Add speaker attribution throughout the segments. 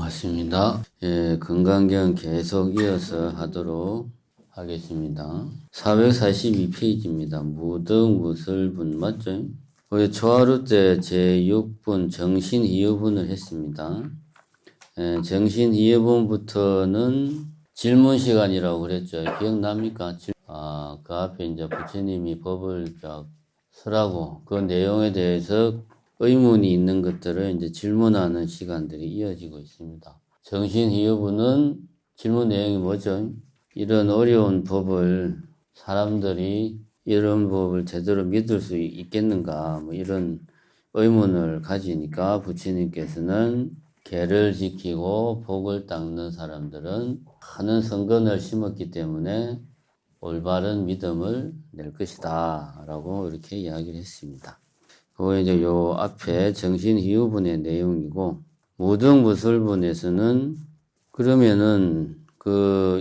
Speaker 1: 반갑습니다. 건강경 계속 이어서 하도록 하겠습니다. 442페이지입니다. 무등무설분 맞죠? 우리 초하루 때 제6분 정신이어분을 했습니다. 정신이어분부터는 질문 시간이라고 그랬죠. 기억납니까? 그 앞에 이제 부처님이 법을 쫙 쓰라고 그 내용에 대해서 의문이 있는 것들을 이제 질문하는 시간들이 이어지고 있습니다. 정신이어분은 질문 내용이 뭐죠? 이런 어려운 법을 사람들이 이런 법을 제대로 믿을 수 있겠는가? 뭐 이런 의문을 가지니까 부처님께서는 계를 지키고 복을 닦는 사람들은 많은 성근을 심었기 때문에 올바른 믿음을 낼 것이다 라고 이렇게 이야기를 했습니다. 그거 이제 요 앞에 정신이유분의 내용이고, 무등무설분에서는 그러면은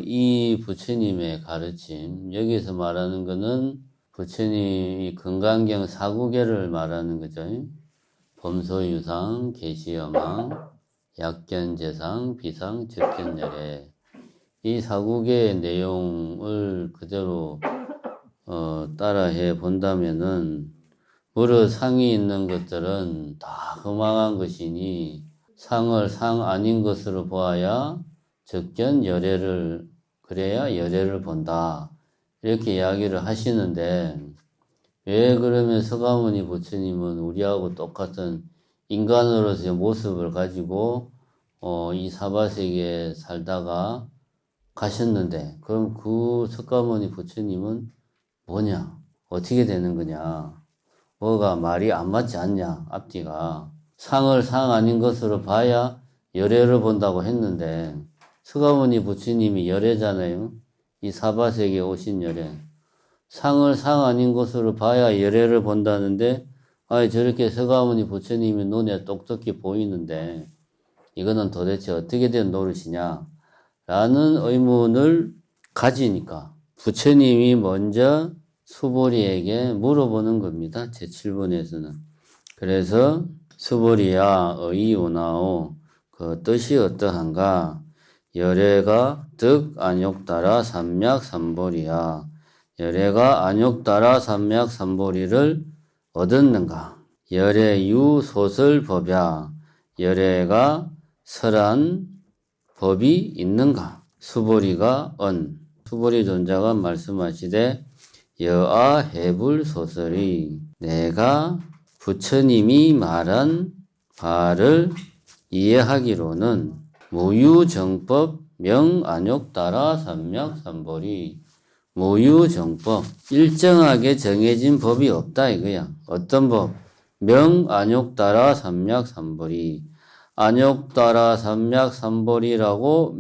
Speaker 1: 이 부처님의 가르침, 여기서 말하는 거는 부처님이 건강경 사구계를 말하는 거죠. 범소유상, 계시여망, 약견재상, 비상, 적견열애. 이 사구계의 내용을 그대로 따라해 본다면은 무릇 상이 있는 것들은 다 허망한 것이니 상을 상 아닌 것으로 보아야 적견 열애를 그래야 열애를 본다 이렇게 이야기를 하시는데, 왜 그러면 서가모니 부처님은 우리하고 똑같은 인간으로서의 모습을 가지고 이 사바세계에 살다가 가셨는데, 그럼 그 석가모니 부처님은 뭐냐? 어떻게 되는 거냐? 뭐가 말이 안 맞지 않냐? 앞뒤가. 상을 상 아닌 것으로 봐야 열애를 본다고 했는데, 석가모니 부처님이 열애잖아요. 이 사바세계에 오신 열애. 상을 상 아닌 것으로 봐야 열애를 본다는데, 저렇게 석가모니 부처님이 눈에 똑똑히 보이는데 이거는 도대체 어떻게 된 노릇이냐? 라는 의문을 가지니까 부처님이 먼저 수보리에게 물어보는 겁니다. 제7번에서는. 그래서 수보리야 의오나오 그 뜻이 어떠한가? 열애가 득 안욕따라 삼맥삼보리야. 열애가 안욕따라 삼맥삼보리를 얻었는가? 열애유 소설법야. 열애가 설한 법이 있는가? 수보리가 수보리 존자가 말씀하시되 여아 해불 소설이 내가 부처님이 말한 바를 이해하기로는 무유정법 명안욕따라 삼맥삼보리 무유정법 일정하게 정해진 법이 없다 이거야. 어떤 법? 명안욕따라 삼맥삼보리 안욕따라 삼맥삼보리라고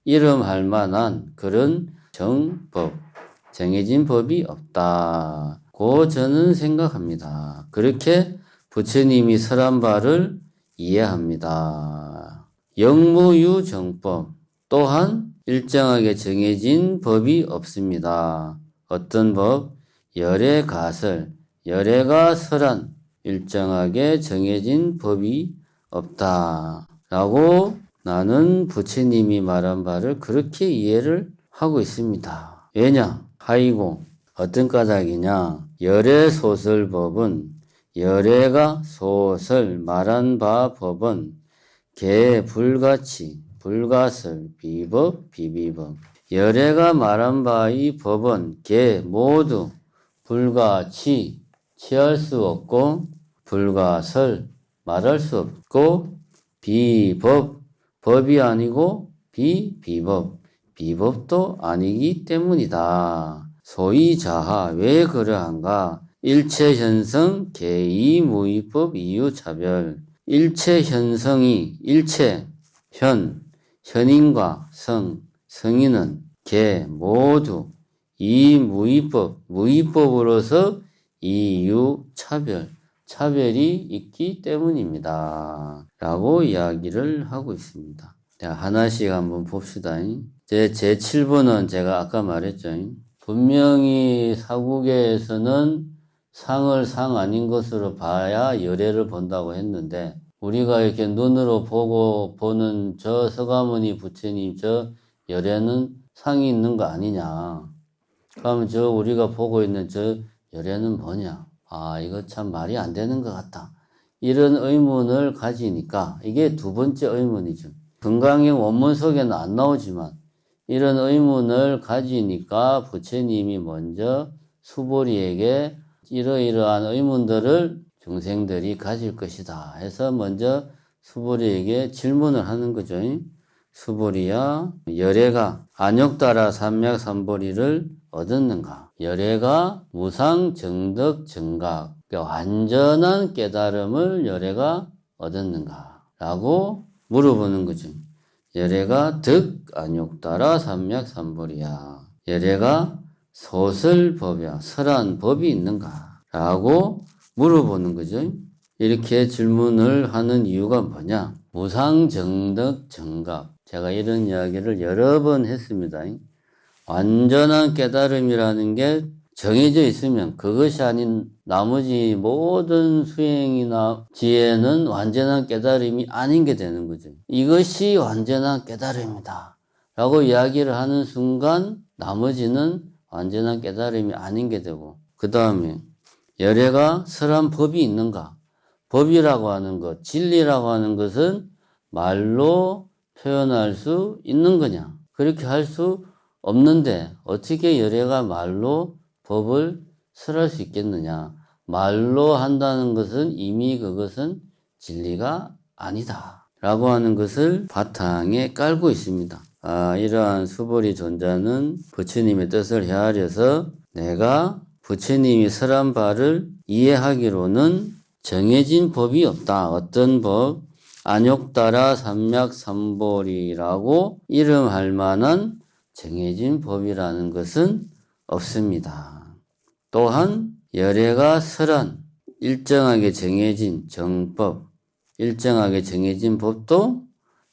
Speaker 1: 이름할 만한 그런 정법, 정해진 법이 없다고 저는 생각합니다. 그렇게 부처님이 설한 바를 이해합니다. 영무유정법 또한 일정하게 정해진 법이 없습니다. 어떤 법? 열애가설, 열애가 설한 일정하게 정해진 법이 없다라고 나는 부처님이 말한 바를 그렇게 이해를 하고 있습니다. 왜냐? 하이고 어떤 까닭이냐? 열애소설법은 열애가 소설 말한 바 법은 개 불가치 불가설 비법 비비법 열애가 말한 바의 법은 개 모두 불가치 취할 수 없고 불가설 말할 수 없고 비법 법이 아니고 비비법 비법도 아니기 때문이다. 소위 자하 왜 그러한가? 일체현성 개이무의법 이유차별 일체현성이 일체 현인과 성인은 개 모두 이 무의법으로서 이유차별 차별이 있기 때문입니다. 라고 이야기를 하고 있습니다. 자, 하나씩 한번 봅시다. 제7번은 제가 아까 말했죠. 분명히 사구계에서는 상을 상 아닌 것으로 봐야 열애를 본다고 했는데 우리가 이렇게 눈으로 보는 저 서가모니 부처님 저 열애는 상이 있는 거 아니냐. 그러면 저 우리가 보고 있는 저 열애는 뭐냐. 아, 이거 참 말이 안 되는 것 같다. 이런 의문을 가지니까 이게 두 번째 의문이죠. 금강경 원문 속에는 안 나오지만 이런 의문을 가지니까 부처님이 먼저 수보리에게 이러이러한 의문들을 중생들이 가질 것이다 해서 먼저 수보리에게 질문을 하는 거죠. 수보리야, 열애가 안욕따라 삼맥삼보리를 얻었는가? 열애가 무상정덕 정각, 그러니까 완전한 깨달음을 열애가 얻었는가? 라고 물어보는 거죠. 열애가 득 안욕따라 삼맥삼보리야. 열애가 소설법이야, 설한 법이 있는가? 라고 물어보는 거죠. 이렇게 질문을 하는 이유가 뭐냐? 무상정덕 정각. 제가 이런 이야기를 여러 번 했습니다. 완전한 깨달음이라는 게 정해져 있으면 그것이 아닌 나머지 모든 수행이나 지혜는 완전한 깨달음이 아닌 게 되는 거죠. 이것이 완전한 깨달음이다 라고 이야기를 하는 순간 나머지는 완전한 깨달음이 아닌 게 되고, 그 다음에 열애가 설한 법이 있는가? 법이라고 하는 것, 진리라고 하는 것은 말로 표현할 수 있는 거냐? 그렇게 할 수 없는데 어떻게 열애가 말로 법을 설할 수 있겠느냐? 말로 한다는 것은 이미 그것은 진리가 아니다 라고 하는 것을 바탕에 깔고 있습니다. 이러한 수보리 존자는 부처님의 뜻을 헤아려서 내가 부처님이 설한 바를 이해하기로는 정해진 법이 없다. 어떤 법? 안욕따라 삼맥삼보리라고 이름할 만한 정해진 법이라는 것은 없습니다. 또한 열애가 설한 일정하게 정해진 정법, 일정하게 정해진 법도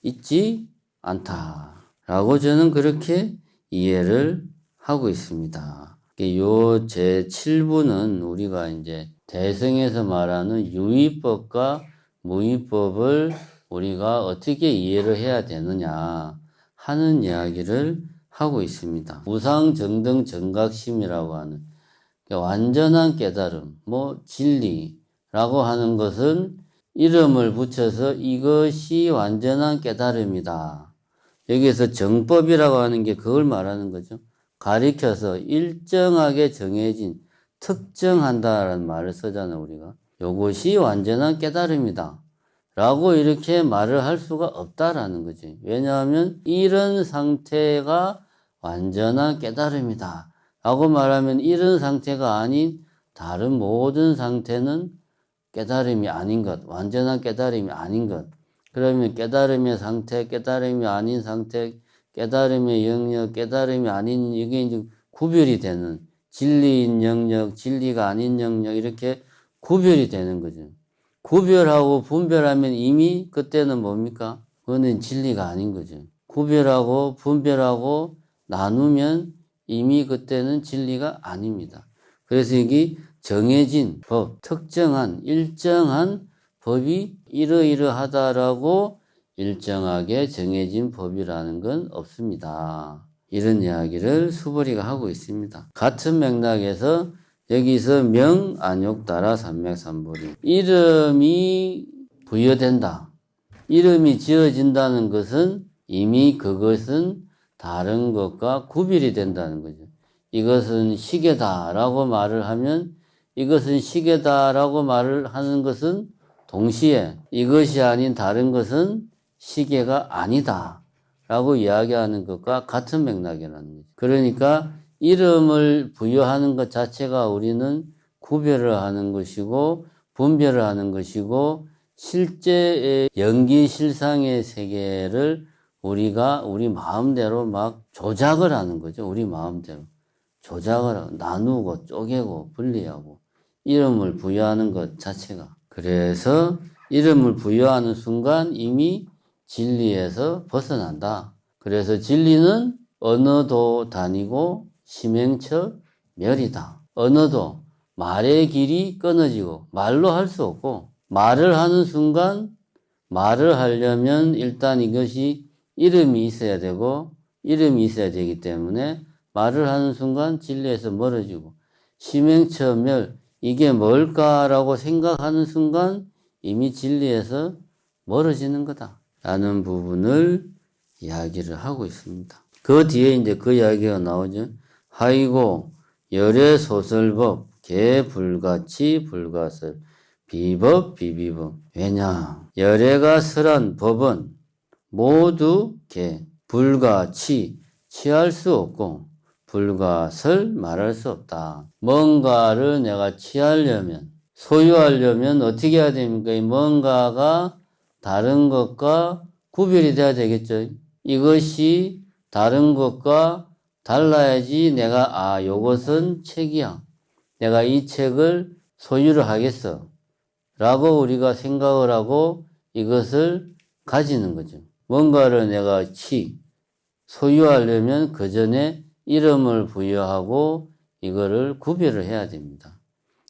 Speaker 1: 있지 않다라고 저는 그렇게 이해를 하고 있습니다. 요 제7부는 우리가 이제 대승에서 말하는 유의법과 무의법을 우리가 어떻게 이해를 해야 되느냐 하는 이야기를 하고 있습니다. 무상정등 정각심이라고 하는 완전한 깨달음, 진리라고 하는 것은 이름을 붙여서 이것이 완전한 깨달음이다. 여기에서 정법이라고 하는 게 그걸 말하는 거죠. 가리켜서 일정하게 정해진, 특정한다라는 말을 쓰잖아요, 우리가. 요것이 완전한 깨달음이다 라고 이렇게 말을 할 수가 없다라는 거지. 왜냐하면 이런 상태가 완전한 깨달음이다 라고 말하면 이런 상태가 아닌 다른 모든 상태는 깨달음이 아닌 것, 완전한 깨달음이 아닌 것. 그러면 깨달음의 상태, 깨달음이 아닌 상태, 깨달음의 영역, 깨달음이 아닌, 이게 이제 구별이 되는, 진리인 영역, 진리가 아닌 영역, 이렇게 구별이 되는 거죠. 구별하고 분별하면 이미 그때는 뭡니까? 그거는 진리가 아닌 거죠. 구별하고 분별하고 나누면 이미 그때는 진리가 아닙니다. 그래서 여기 정해진 법, 특정한, 일정한 법이 이러이러하다라고 일정하게 정해진 법이라는 건 없습니다. 이런 이야기를 수보리가 하고 있습니다. 같은 맥락에서 여기서 명, 안욕, 따라, 삼맥삼보리. 이름이 부여된다. 이름이 지어진다는 것은 이미 그것은 다른 것과 구별이 된다는 거죠. 이것은 시계다라고 말을 하면 이것은 시계다라고 말을 하는 것은 동시에 이것이 아닌 다른 것은 시계가 아니다 라고 이야기하는 것과 같은 맥락이라는 거죠. 그러니까 이름을 부여하는 것 자체가 우리는 구별을 하는 것이고 분별을 하는 것이고 실제의 연기실상의 세계를 우리가 우리 마음대로 막 조작을 하는 거죠. 우리 마음대로. 조작을 하고 나누고 쪼개고 분리하고 이름을 부여하는 것 자체가. 그래서 이름을 부여하는 순간 이미 진리에서 벗어난다. 그래서 진리는 언어도 다니고 심행처 멸이다. 언어도 말의 길이 끊어지고 말로 할 수 없고 말을 하는 순간 말을 하려면 일단 이것이 이름이 있어야 되고 이름이 있어야 되기 때문에 말을 하는 순간 진리에서 멀어지고 심행처멸 이게 뭘까라고 생각하는 순간 이미 진리에서 멀어지는 거다 라는 부분을 이야기를 하고 있습니다. 그 뒤에 이제 그 이야기가 나오죠. 하이고 열애소설법 개불가치 불가설 비법 비비법. 왜냐 열애가 설한 법은 모두 개 불가치 취할 수 없고 불가설 말할 수 없다. 뭔가를 내가 취하려면 소유하려면 어떻게 해야 됩니까? 뭔가가 다른 것과 구별이 돼야 되겠죠. 이것이 다른 것과 달라야지 내가 요것은 책이야. 내가 이 책을 소유를 하겠어. 라고 우리가 생각을 하고 이것을 가지는 거죠. 뭔가를 내가 소유하려면 그 전에 이름을 부여하고 이거를 구별을 해야 됩니다.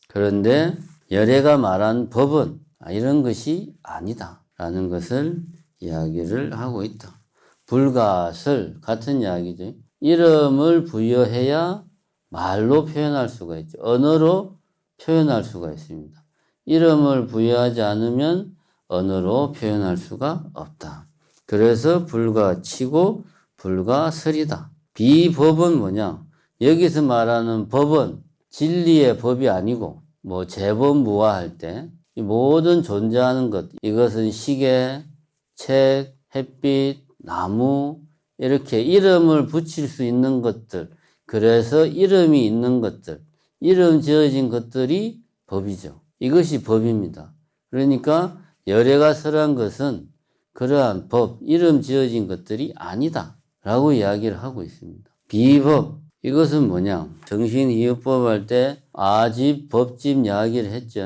Speaker 1: 그런데 열애가 말한 법은 이런 것이 아니다 라는 것을 이야기를 하고 있다. 불가설 같은 이야기죠. 이름을 부여해야 말로 표현할 수가 있죠. 언어로 표현할 수가 있습니다. 이름을 부여하지 않으면 언어로 표현할 수가 없다. 그래서 불가치고 불가설이다. 비법은 뭐냐? 여기서 말하는 법은 진리의 법이 아니고 재범무화할 때 모든 존재하는 것 이것은 시계, 책, 햇빛, 나무 이렇게 이름을 붙일 수 있는 것들 그래서 이름이 있는 것들 이름 지어진 것들이 법이죠. 이것이 법입니다. 그러니까 열애가 설한 것은 그러한 법, 이름 지어진 것들이 아니다 라고 이야기를 하고 있습니다. 비법, 이것은 뭐냐? 정신이유법 할 때 아집, 법집 이야기를 했죠.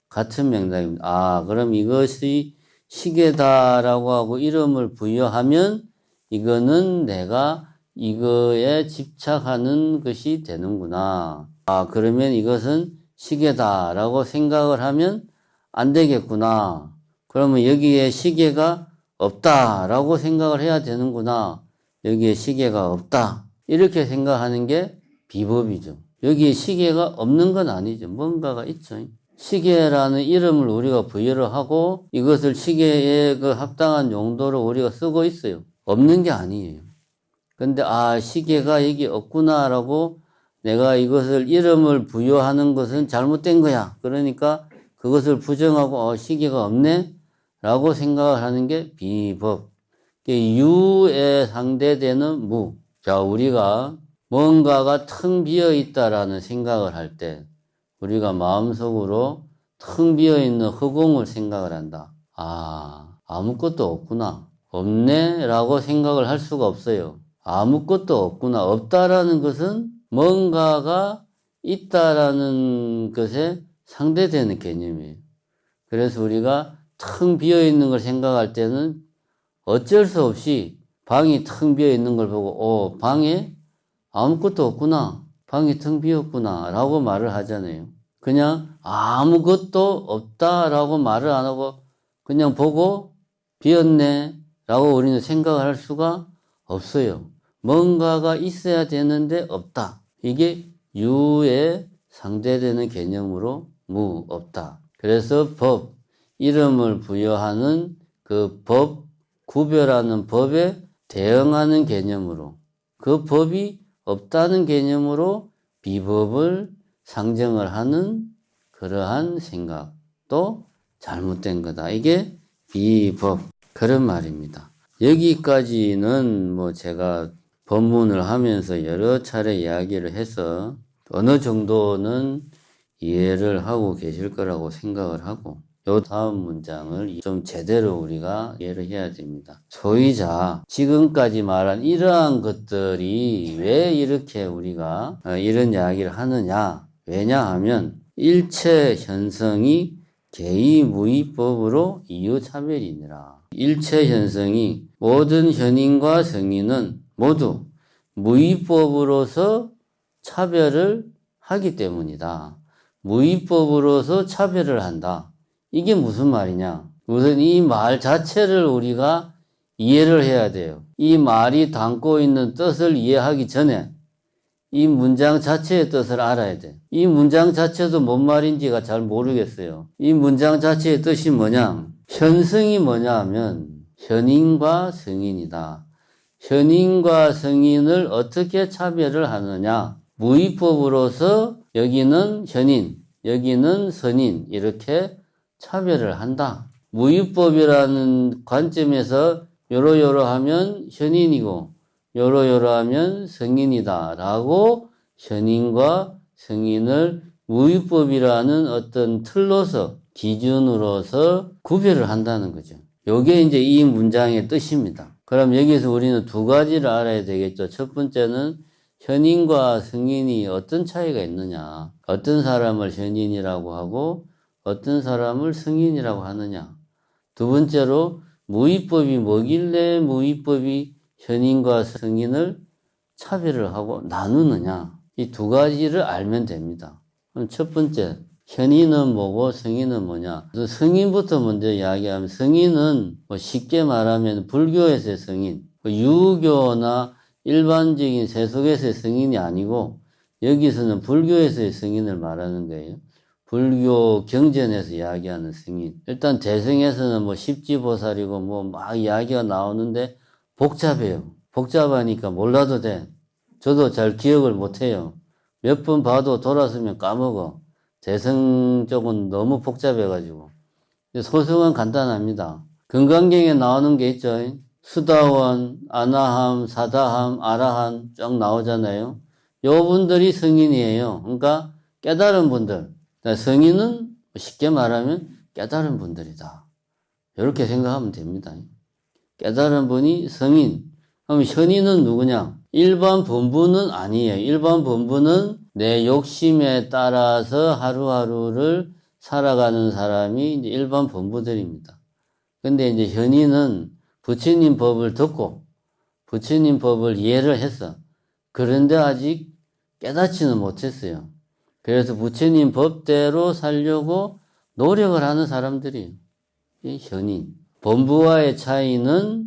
Speaker 1: 같은 맥락입니다. 그럼 이것이 시계다라고 하고 이름을 부여하면 이거는 내가 이거에 집착하는 것이 되는구나. 그러면 이것은 시계다라고 생각을 하면 안 되겠구나. 그러면 여기에 시계가 없다라고 생각을 해야 되는구나. 여기에 시계가 없다. 이렇게 생각하는 게 비법이죠. 여기에 시계가 없는 건 아니죠. 뭔가가 있죠. 시계라는 이름을 우리가 부여를 하고 이것을 시계에 그 합당한 용도로 우리가 쓰고 있어요. 없는 게 아니에요. 근데 시계가 여기 없구나라고 내가 이것을 이름을 부여하는 것은 잘못된 거야. 그러니까 그것을 부정하고 시계가 없네? 라고 생각을 하는 게 비법. 유에 상대되는 무. 자, 우리가 뭔가가 텅 비어 있다라는 생각을 할 때 우리가 마음속으로 텅 비어 있는 허공을 생각을 한다. 아무것도 없구나. 없네? 라고 생각을 할 수가 없어요. 아무것도 없구나. 없다라는 것은 뭔가가 있다라는 것에 상대되는 개념이에요. 그래서 우리가 텅 비어 있는 걸 생각할 때는 어쩔 수 없이 방이 텅 비어 있는 걸 보고 방에 아무것도 없구나. 방이 텅 비었구나 라고 말을 하잖아요. 그냥 아무것도 없다라고 말을 안 하고 그냥 보고 비었네 라고 우리는 생각을 할 수가 없어요. 뭔가가 있어야 되는데 없다. 이게 유에 상대되는 개념으로 무, 없다. 그래서 법, 이름을 부여하는 그 법, 구별하는 법에 대응하는 개념으로 그 법이 없다는 개념으로 비법을 상정을 하는 그러한 생각도 잘못된 거다. 이게 비법 그런 말입니다. 여기까지는 제가 법문을 하면서 여러 차례 이야기를 해서 어느 정도는 이해를 하고 계실 거라고 생각을 하고 요 다음 문장을 좀 제대로 우리가 이해를 해야 됩니다. 소위자 지금까지 말한 이러한 것들이 왜 이렇게 우리가 이런 이야기를 하느냐 왜냐하면 일체 현성이 개의무의법으로 이유차별이니라. 일체 현성이 모든 현인과 성인은 모두 무의법으로서 차별을 하기 때문이다. 무의법으로서 차별을 한다. 이게 무슨 말이냐? 우선 이 말 자체를 우리가 이해를 해야 돼요. 이 말이 담고 있는 뜻을 이해하기 전에 이 문장 자체의 뜻을 알아야 돼. 이 문장 자체도 뭔 말인지가 잘 모르겠어요. 이 문장 자체의 뜻이 뭐냐? 현성이 뭐냐 하면 현인과 성인이다. 현인과 성인을 어떻게 차별을 하느냐? 무위법으로서 여기는 현인, 여기는 선인 이렇게 차별을 한다. 무위법이라는 관점에서 요러요러 하면 현인이고 요러요러 하면 성인이다 라고 현인과 성인을 무위법이라는 어떤 틀로서 기준으로서 구별을 한다는 거죠. 요게 이제 이 문장의 뜻입니다. 그럼 여기서 우리는 두 가지를 알아야 되겠죠. 첫 번째는 현인과 성인이 어떤 차이가 있느냐. 어떤 사람을 현인이라고 하고 어떤 사람을 성인이라고 하느냐. 두 번째로 무위법이 뭐길래 무위법이 현인과 성인을 차별을 하고 나누느냐. 이 두 가지를 알면 됩니다. 그럼 첫 번째, 현인은 뭐고 성인은 뭐냐. 성인부터 먼저 이야기하면 성인은 뭐 쉽게 말하면 불교에서의 성인, 유교나 일반적인 세속에서의 성인이 아니고 여기서는 불교에서의 성인을 말하는 거예요. 불교 경전에서 이야기하는 성인. 일단 대승에서는 뭐 십지보살이고 뭐 막 이야기가 나오는데 복잡해요. 복잡하니까 몰라도 돼. 저도 잘 기억을 못해요. 몇 번 봐도 돌아서면 까먹어. 대승 쪽은 너무 복잡해가지고. 소승은 간단합니다. 금강경에 나오는 게 있죠. 수다원, 아나함, 사다함, 아라한 쭉 나오잖아요. 요 분들이 성인이에요. 그러니까 깨달은 분들. 성인은 쉽게 말하면 깨달은 분들이다. 이렇게 생각하면 됩니다. 깨달은 분이 성인. 그럼 현인은 누구냐? 일반 범부는 아니에요. 일반 범부는 내 욕심에 따라서 하루하루를 살아가는 사람이 이제 일반 범부들입니다. 근데 이제 현인은 부처님 법을 듣고 부처님 법을 이해를 했어. 그런데 아직 깨닫지는 못했어요. 그래서 부처님 법대로 살려고 노력을 하는 사람들이 현인. 범부와의 차이는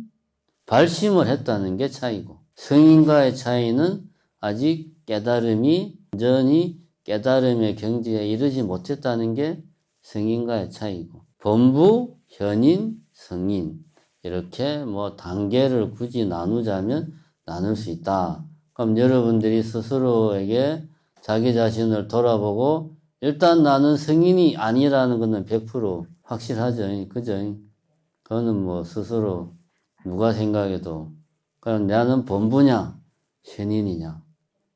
Speaker 1: 발심을 했다는 게 차이고 성인과의 차이는 아직 깨달음이 완전히 깨달음의 경지에 이르지 못했다는 게 성인과의 차이고 범부, 현인, 성인 이렇게 뭐 단계를 굳이 나누자면 나눌 수 있다. 그럼 여러분들이 스스로에게 자기 자신을 돌아보고 일단 나는 성인이 아니라는 것은 100% 확실하죠. 그죠? 그거는 뭐 스스로 누가 생각해도 그럼 나는 범부냐 현인이냐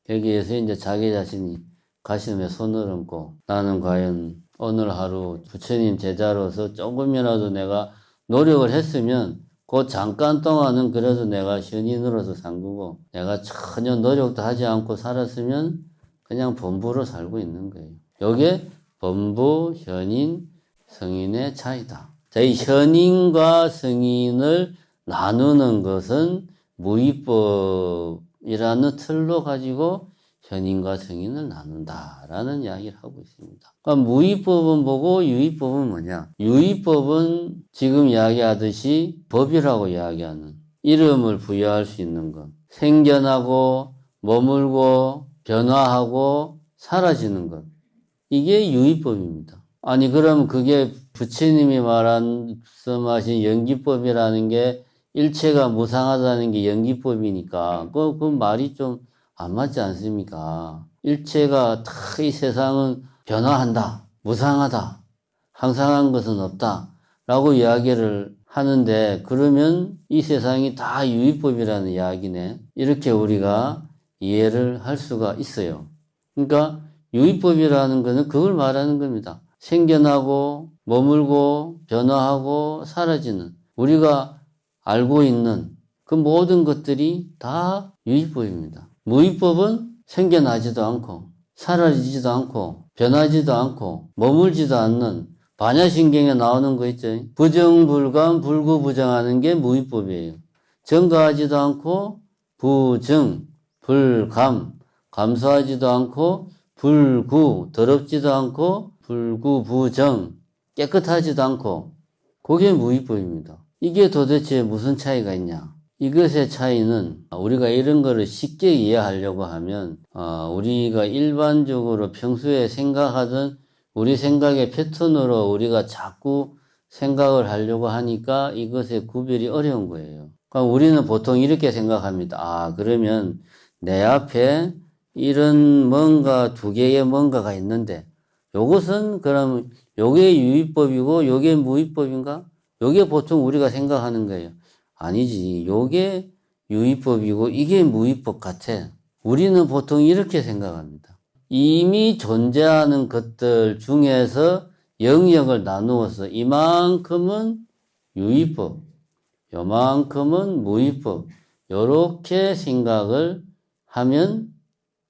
Speaker 1: 여기에서 이제 자기 자신이 가슴에 손을 얹고 나는 과연 오늘 하루 부처님 제자로서 조금이라도 내가 노력을 했으면 그 잠깐 동안은 그래도 내가 현인으로서 산 거고 내가 전혀 노력도 하지 않고 살았으면 그냥 범부로 살고 있는 거예요. 요게 범부, 현인, 성인의 차이다. 자, 이 현인과 성인을 나누는 것은 무위법이라는 틀로 가지고 현인과 성인을 나눈다라는 이야기를 하고 있습니다. 그러니까 무위법은 뭐고 유위법은 뭐냐? 유위법은 지금 이야기하듯이 법이라고 이야기하는 이름을 부여할 수 있는 것. 생겨나고 머물고 변화하고 사라지는 것. 이게 유위법입니다. 아니 그럼 그게 부처님이 말씀하신 연기법이라는 게 일체가 무상하다는 게 연기법이니까 그 말이 좀 안 맞지 않습니까? 일체가 다 이 세상은 변화한다, 무상하다, 항상한 것은 없다 라고 이야기를 하는데 그러면 이 세상이 다 유위법이라는 이야기네. 이렇게 우리가 이해를 할 수가 있어요. 그러니까 유위법이라는 것은 그걸 말하는 겁니다. 생겨나고 머물고 변화하고 사라지는 우리가 알고 있는 그 모든 것들이 다 유위법입니다. 무위법은 생겨나지도 않고 사라지지도 않고 변하지도 않고 머물지도 않는 반야신경에 나오는 거 있죠. 부정불감 불구부정하는 게 무위법이에요. 정가하지도 않고 부정, 불감, 감수하지도 않고 불구, 더럽지도 않고 불구부정, 깨끗하지도 않고 그게 무위법입니다. 이게 도대체 무슨 차이가 있냐? 이것의 차이는 우리가 이런 거를 쉽게 이해하려고 하면 우리가 일반적으로 평소에 생각하던 우리 생각의 패턴으로 우리가 자꾸 생각을 하려고 하니까 이것의 구별이 어려운 거예요. 그러니까 우리는 보통 이렇게 생각합니다. 그러면 내 앞에 이런 뭔가 두 개의 뭔가가 있는데 요것은 그럼 요게 유의법이고 요게 무의법인가? 요게 보통 우리가 생각하는 거예요. 아니지. 요게 유의법이고 이게 무의법 같아. 우리는 보통 이렇게 생각합니다. 이미 존재하는 것들 중에서 영역을 나누어서 이만큼은 유의법, 요만큼은 무의법, 요렇게 생각을 하면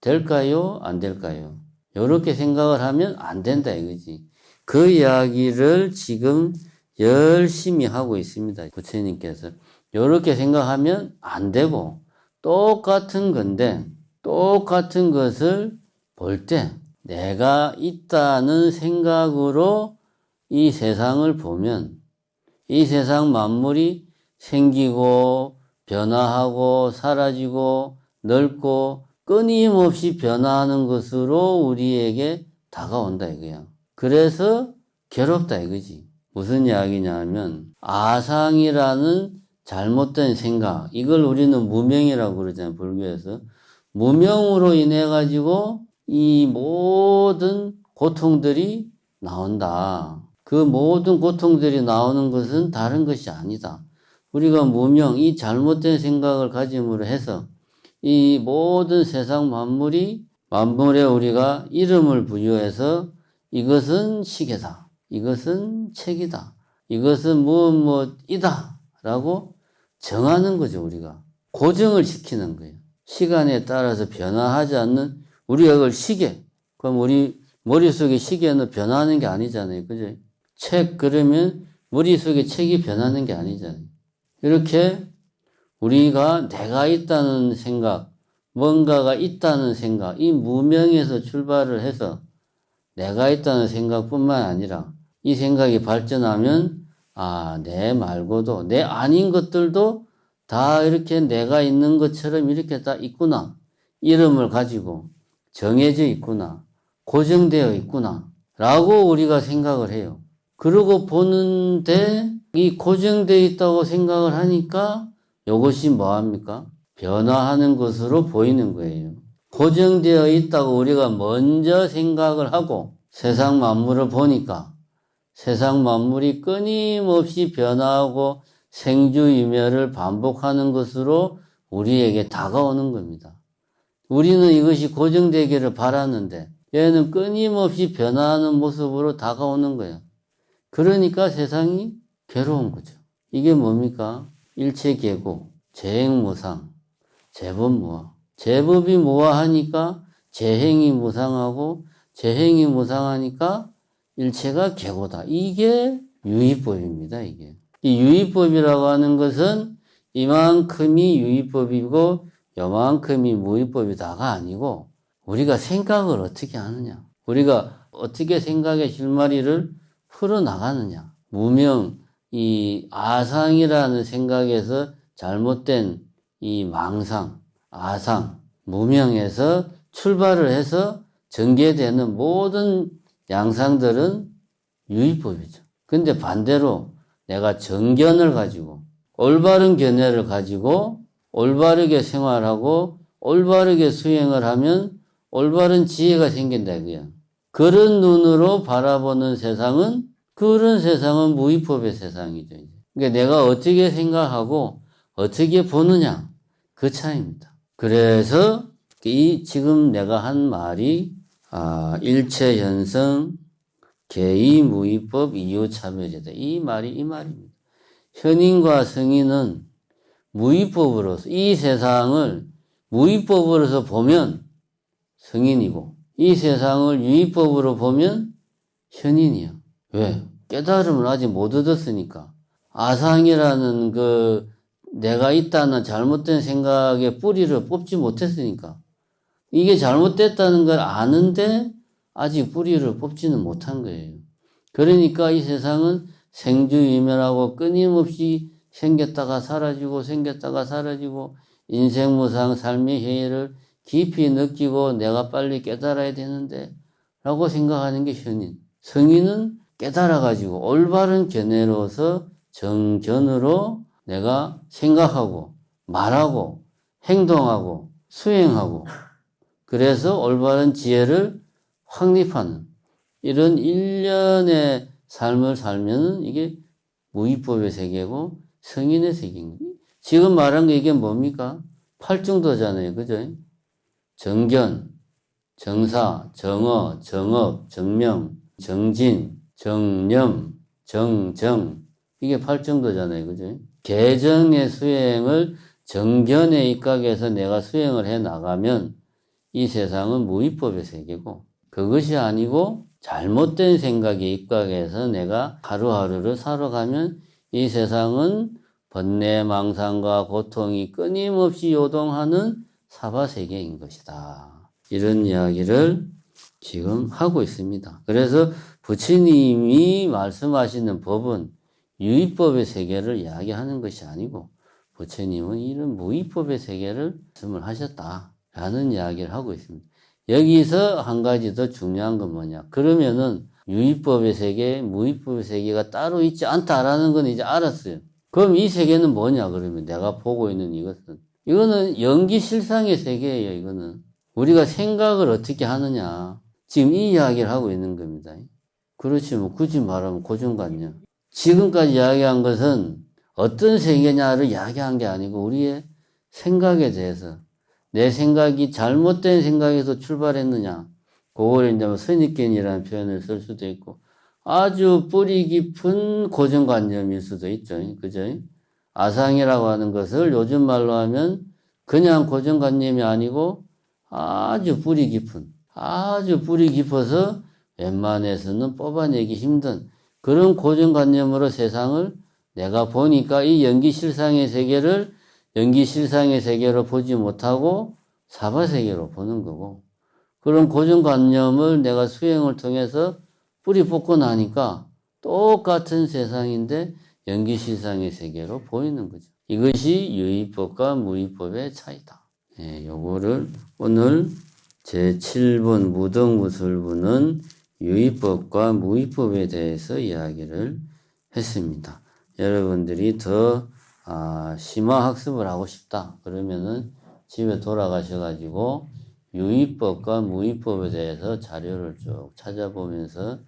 Speaker 1: 될까요? 안 될까요? 요렇게 생각을 하면 안 된다 이거지. 그 이야기를 지금 열심히 하고 있습니다. 부처님께서. 요렇게 생각하면 안 되고 똑같은 건데 똑같은 것을 볼 때 내가 있다는 생각으로 이 세상을 보면 이 세상 만물이 생기고 변화하고 사라지고 넓고 끊임없이 변화하는 것으로 우리에게 다가온다 이거야. 그래서 괴롭다 이거지. 무슨 이야기냐면 아상이라는 잘못된 생각, 이걸 우리는 무명이라고 그러잖아요. 불교에서. 무명으로 인해 가지고 이 모든 고통들이 나온다. 그 모든 고통들이 나오는 것은 다른 것이 아니다. 우리가 무명, 이 잘못된 생각을 가짐으로 해서 이 모든 세상 만물에 우리가 이름을 부여해서 이것은 시계다. 이것은 책이다. 이것은 무엇이다. 라고 정하는 거죠, 우리가. 고정을 시키는 거예요. 시간에 따라서 변화하지 않는 우리가 그걸 시계. 그럼 우리 머릿속에 시계는 변화하는 게 아니잖아요. 그죠? 책, 그러면 머릿속에 책이 변하는 게 아니잖아요. 이렇게 우리가 내가 있다는 생각, 뭔가가 있다는 생각, 이 무명에서 출발을 해서 내가 있다는 생각뿐만 아니라 이 생각이 발전하면 내 말고도 내 아닌 것들도 다 이렇게 내가 있는 것처럼 이렇게 다 있구나. 이름을 가지고 정해져 있구나. 고정되어 있구나. 라고 우리가 생각을 해요. 그러고 보는데 이 고정되어 있다고 생각을 하니까 이것이 뭐합니까? 변화하는 것으로 보이는 거예요. 고정되어 있다고 우리가 먼저 생각을 하고 세상 만물을 보니까 세상 만물이 끊임없이 변화하고 생주유멸을 반복하는 것으로 우리에게 다가오는 겁니다. 우리는 이것이 고정되기를 바랐는데 얘는 끊임없이 변화하는 모습으로 다가오는 거예요. 그러니까 세상이 괴로운 거죠. 이게 뭡니까? 일체계고, 재행무상, 제법무아. 제법이 무아하니까 재행이 무상하고, 재행이 무상하니까 일체가 계고다. 이게 유의법입니다, 이게. 이 유의법이라고 하는 것은 이만큼이 유의법이고, 요만큼이 무의법이다가 아니고, 우리가 생각을 어떻게 하느냐. 우리가 어떻게 생각의 실마리를 풀어나가느냐. 무명, 이 아상이라는 생각에서 잘못된 이 망상, 아상, 무명에서 출발을 해서 전개되는 모든 양상들은 유의법이죠. 근데 반대로 내가 정견을 가지고 올바른 견해를 가지고 올바르게 생활하고 올바르게 수행을 하면 올바른 지혜가 생긴다 이거야. 그런 눈으로 바라보는 세상은 그런 세상은 무위법의 세상이죠. 그러니까 내가 어떻게 생각하고 어떻게 보느냐 그 차이입니다. 그래서 이 지금 내가 한 말이 일체 현성 개의 무위법 이유차별이다. 이 말입니다. 현인과 성인은 무위법으로서 이 세상을 무위법으로서 보면 성인이고 이 세상을 유의법으로 보면 현인이야. 왜? 깨달음을 아직 못 얻었으니까. 아상이라는 내가 있다는 잘못된 생각의 뿌리를 뽑지 못했으니까. 이게 잘못됐다는 걸 아는데 아직 뿌리를 뽑지는 못한 거예요. 그러니까 이 세상은 생주이멸하고 끊임없이 생겼다가 사라지고 생겼다가 사라지고 인생무상 삶의 해를 깊이 느끼고 내가 빨리 깨달아야 되는데 라고 생각하는 게 현인. 성인은 깨달아가지고 올바른 견해로서 정견으로 내가 생각하고 말하고 행동하고 수행하고 그래서 올바른 지혜를 확립하는 이런 일련의 삶을 살면 이게 무위법의 세계고 성인의 세계입니다. 지금 말한 게 이게 뭡니까? 팔중도잖아요. 그죠? 정견, 정사, 정어, 정업, 정명, 정진, 정념, 정정 이게 팔중도잖아요. 그죠? 개정의 수행을 정견에 입각해서 내가 수행을 해 나가면 이 세상은 무위법의 세계고 그것이 아니고 잘못된 생각에 입각해서 내가 하루하루를 살아가면 이 세상은 번뇌, 망상과 고통이 끊임없이 요동하는 사바세계인 것이다. 이런 이야기를 지금 하고 있습니다. 그래서 부처님이 말씀하시는 법은 유의법의 세계를 이야기하는 것이 아니고 부처님은 이런 무의법의 세계를 말씀을 하셨다라는 이야기를 하고 있습니다. 여기서 한 가지 더 중요한 건 뭐냐. 그러면은 유의법의 세계, 무의법의 세계가 따로 있지 않다라는 건 이제 알았어요. 그럼 이 세계는 뭐냐 그러면 내가 보고 있는 이것은. 이거는 연기실상의 세계예요. 이거는. 우리가 생각을 어떻게 하느냐. 지금 이 이야기를 하고 있는 겁니다. 그렇지 뭐 굳이 말하면 고정관념. 지금까지 이야기한 것은 어떤 세계냐를 이야기한 게 아니고 우리의 생각에 대해서 내 생각이 잘못된 생각에서 출발했느냐 그걸 이제 뭐 선입견이라는 표현을 쓸 수도 있고 아주 뿌리 깊은 고정관념일 수도 있죠. 그죠? 아상이라고 하는 것을 요즘 말로 하면 그냥 고정관념이 아니고 아주 뿌리 깊어서 웬만해서는 뽑아내기 힘든 그런 고정관념으로 세상을 내가 보니까 이 연기실상의 세계를 연기실상의 세계로 보지 못하고 사바세계로 보는 거고 그런 고정관념을 내가 수행을 통해서 뿌리 뽑고 나니까 똑같은 세상인데 연기실상의 세계로 보이는 거죠. 이것이 유의법과 무의법의 차이다. 요거를 오늘 제7번 무등무술부는 유의법과 무의법에 대해서 이야기를 했습니다. 여러분들이 더 심화 학습을 하고 싶다. 그러면은 집에 돌아가셔가지고 유의법과 무의법에 대해서 자료를 쭉 찾아보면서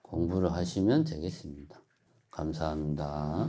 Speaker 1: 공부를 하시면 되겠습니다. 감사합니다.